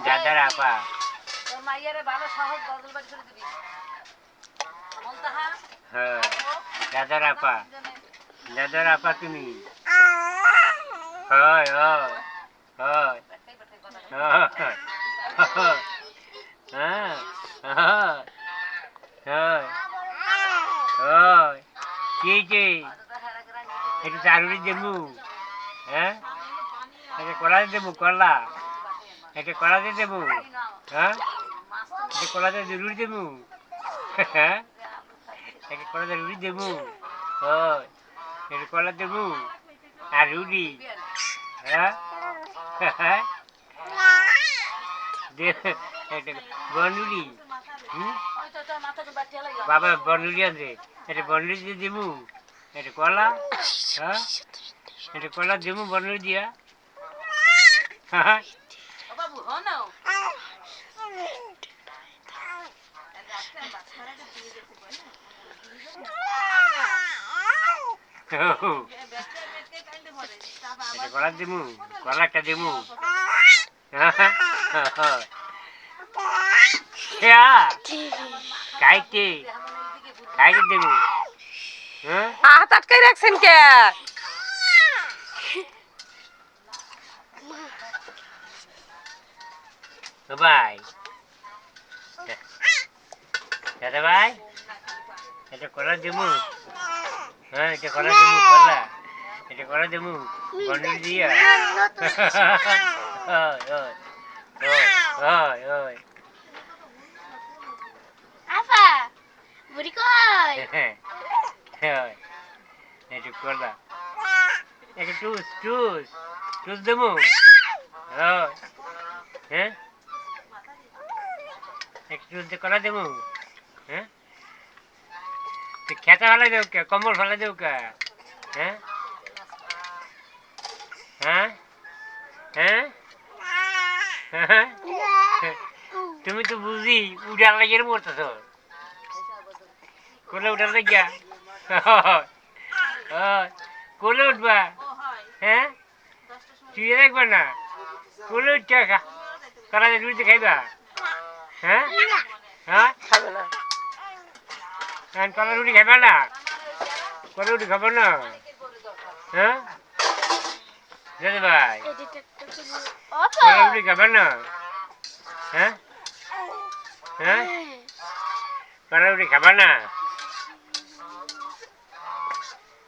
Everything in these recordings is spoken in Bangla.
দাদার আপা তোর মাইয়ারে ভালো সহজ বদল বাড়ি করে দিবি হ্যাঁ দাদার আপা তুমি হয় হয় হয় কি একটু চারুরি দেবু হ্যাঁ একটা কলা দেবো কলা একটা কলা দিয়ে দেবো হ্যাঁ একটা কলা দিয়ে রুটি দেবো হ্যাঁ একটা কলা দিয়ে রুটি দেবো হয় একটা কলা দেবো আর রুটি হ্যাঁ বনরুটি বাবা বনরুটি আছে এটা বনরুটি দিয়ে দেবো এটা কলা হ্যাঁ এটা কলা দেবো বনরুটি দিয়া বাবু হ না এটা কলা দেবো কলা একটা দেবো খাইতে খাইতে দেবো হ্যাঁ হাত আটকাই রাখছেন কে? ভাই দাদা ভাই এটা কলা দেবো হ্যাঁ এটা কলা দেবো কলা এটা কলা দেবো বন্ডল দিয়া আপা বুড়ি কই এটা কলা এটা টুস টুস টুস দেবো হ্যাঁ একটু কলা দেবো হ্যাঁ খেতা ফেলা দেব কে কম্বল ফেলা দেব কে হ্যাঁ হ্যাঁ হ্যাঁ তুমি তো বুঝি উড়ার লাগিয়ে মরতেছ কোলে উঠার লাগিয়া কোলে উঠবা হ্যাঁ শুয়ে দেখবা না কোলে উঠছে কলা রুটি খাইবা হ্যাঁ হ্যাঁ খাবে না। কলা রুটি খাইবা না কলা রুটি খাবো না হ্যাঁ দাদা ভাই কলা রুটি খাবে না হ্যাঁ হ্যাঁ কলা রুটি খাবে না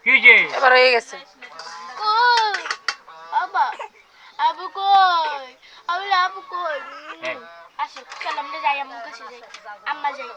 কি যে এবার হয়ে গেছে। কই বাবা আবু কই আবু কই আসো চল আমরা যাই আম্মুর কাছে যাই আম্মা যাই